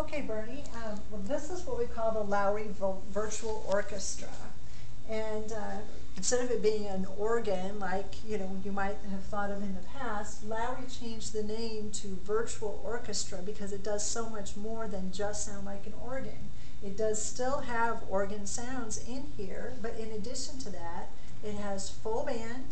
Okay, Bernie, well, this is what we call the Lowry Virtual Orchestra. And instead of it being an organ like you might have thought of in the past, Lowry changed the name to Virtual Orchestra because it does so much more than just sound like an organ. It does still have organ sounds in here, but in addition to that, it has full band,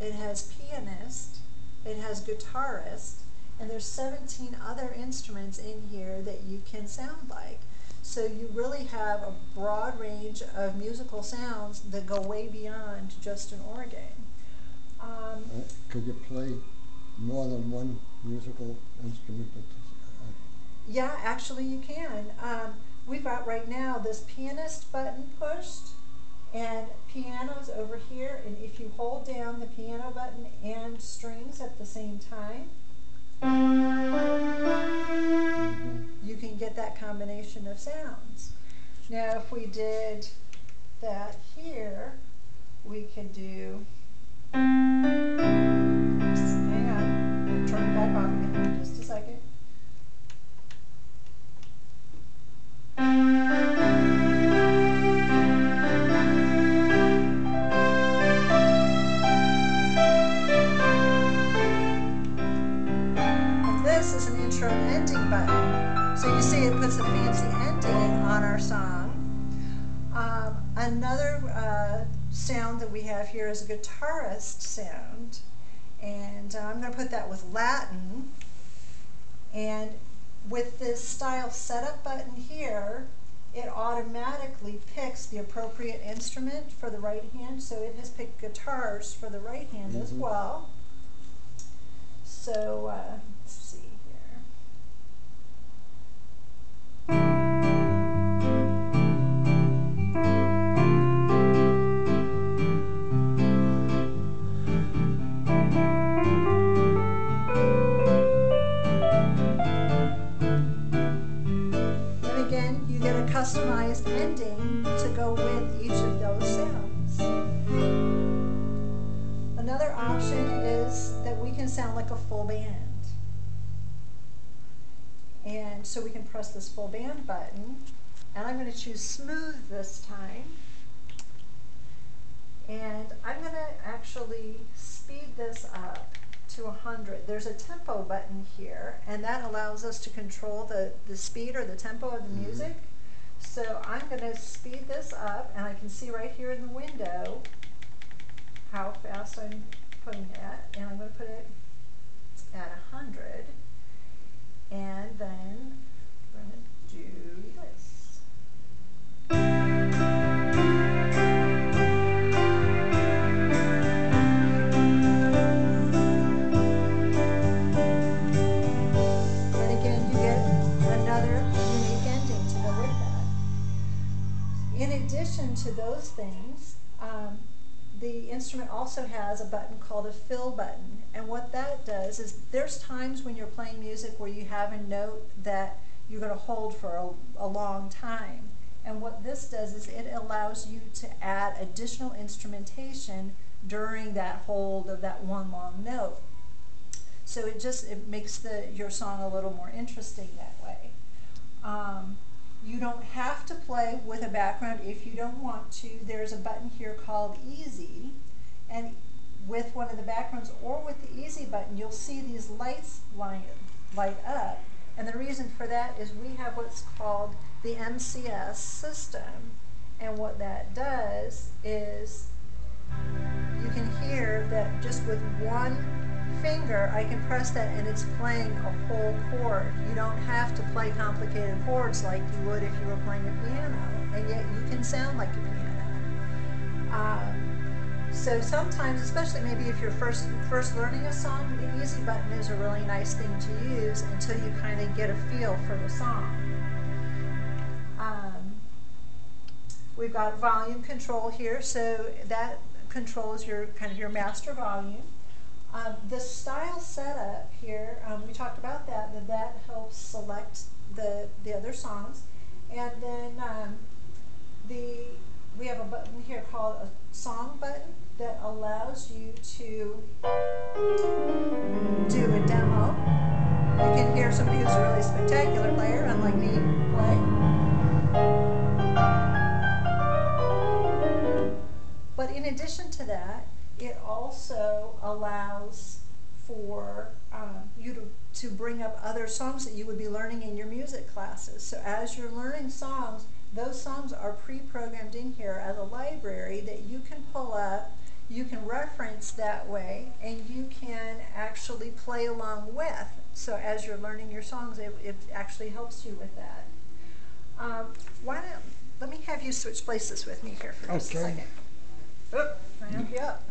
it has pianist, it has guitarist, and there's 17 other instruments in here that you can sound like. So you really have a broad range of musical sounds that go way beyond just an organ. Could you play more than one musical instrument? Yeah, actually you can. We've got right now this pianist button pushed, and piano's over here, and if you hold down the piano button and strings at the same time, you can get that combination of sounds. Now if we did that here, we could do, oops, hang on, we'll turn it back off again in just a second. This is an intro and ending button. So you see it puts a fancy ending on our song. Another sound that we have here is a guitarist sound. And I'm going to put that with Latin. And with this style setup button here, it automatically picks the appropriate instrument for the right hand. So it has picked guitars for the right hand as well. So let's see here. And again, you get a customized ending to go with each of those sounds. Another option is that we can sound like a full band. And so we can press this full band button, and I'm going to choose smooth this time. And I'm going to actually speed this up to 100. There's a tempo button here, and that allows us to control the speed or the tempo of the music. So I'm going to speed this up, and I can see right here in the window how fast I'm putting it at, and I'm going to put it at 100, and then I'm going to do this. And again, you get another unique ending to go with that. In addition to those things, the instrument also has a button called a fill button, and what that does is there's times when you're playing music where you have a note that you're going to hold for a long time, and what this does is it allows you to add additional instrumentation during that hold of that one long note. So it makes your song a little more interesting that way. You don't have to play with a background if you don't want to. There's a button here called Easy, and with one of the backgrounds or with the Easy button, you'll see these lights light up, and the reason for that is we have what's called the MCS system, and what that does is you can hear that just with one finger I can press that and it's playing a whole chord. You don't have to play complicated chords like you would if you were playing a piano, and yet you can sound like a piano. So sometimes, especially maybe if you're first learning a song, the Easy button is a really nice thing to use until you kind of get a feel for the song. We've got volume control here, so that controls your your master volume. The style setup here, we talked about that helps select the other songs. And then we have a button here called a song button that allows you to do a demo. You can hear somebody who's a really spectacular player, unlike me. in addition to that, it also allows for you to bring up other songs that you would be learning in your music classes. So as you're learning songs, those songs are pre-programmed in here as a library that you can pull up, you can reference that way, and you can actually play along with. So as you're learning your songs, it actually helps you with that. Let me have you switch places with me here for just a second. Oop, I'll help you up.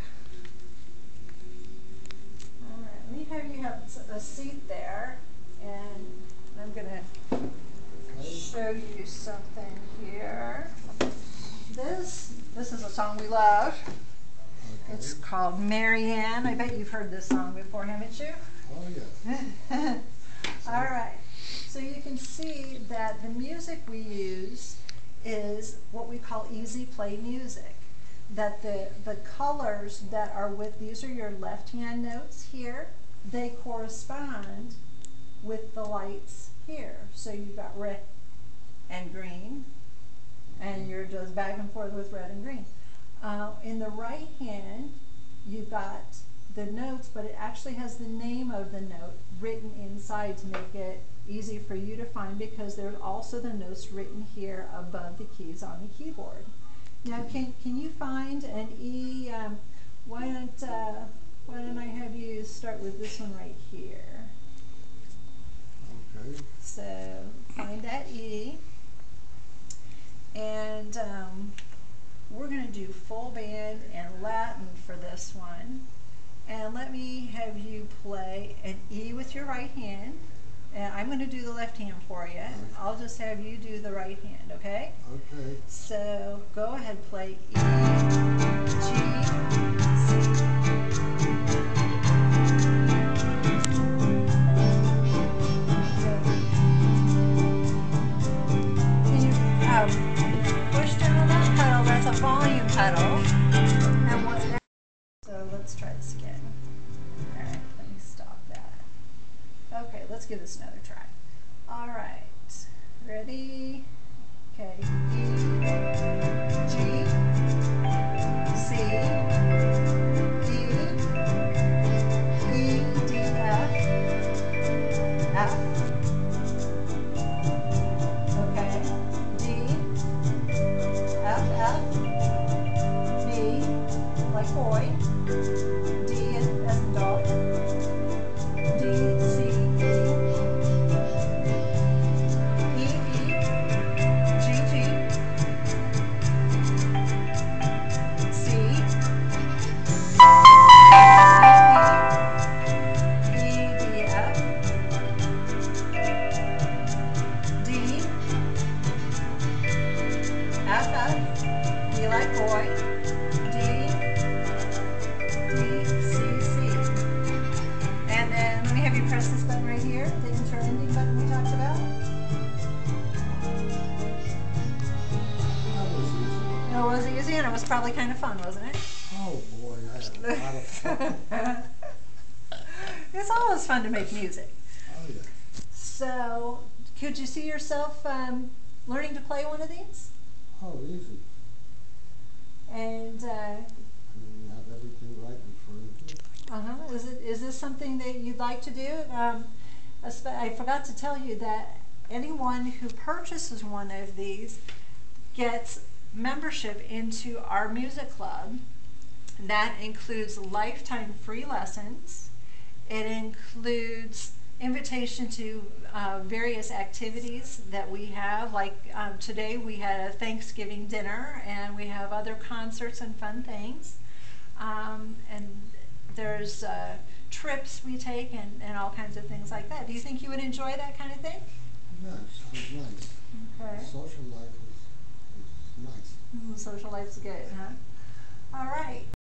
All right, let me have you have a seat there, and I'm going to show you something here. This is a song we love. Okay. It's called Marianne. I bet you've heard this song before, haven't you? Oh, yes. All right. So you can see that the music we use is what we call easy play music. That the colors that are with, these are your left-hand notes here, they correspond with the lights here. So you've got red and green, and you're just back and forth with red and green. In the right hand, you've got the notes, but it actually has the name of the note written inside to make it easy for you to find, because there's also the notes written here above the keys on the keyboard. Now, can you find an E? Why don't I have you start with this one right here? Okay. So find that E, and we're going to do full band and Latin for this one. And let me have you play an E with your right hand. And I'm going to do the left hand for you. Okay. I'll just have you do the right hand, okay? Okay. So go ahead, play E, G, C. Can you push down on that pedal? That's a volume pedal. And what's next? So let's try this again. All right, let me stop that. Okay, let's give this another try. All right, ready? Okay, E, G, C, E, E, D, F, F, okay, D, F, F, B, like boy, D as in dog, D, C, E, G, G, C, E, D, F, D, F, F, B like boy, D, D, C, C. And then let me have you press this button right here, the enter ending button we talked about. That was easy. It was easy, and it was probably kind of fun, wasn't it? Oh, boy, I had a lot of fun. It's always fun to make music. Oh, yeah. So, could you see yourself learning to play one of these? Oh, easy. And I mean, you have everything right in front of you. is this something that you'd like to do? I forgot to tell you that anyone who purchases one of these gets membership into our music club. That includes lifetime free lessons. It includes invitation to various activities that we have, like today we had a Thanksgiving dinner, and we have other concerts and fun things. And there's trips we take and all kinds of things like that. Do you think you would enjoy that kind of thing? Yeah, it sounds nice. Okay. Social life is nice. Social life's good, huh? All right.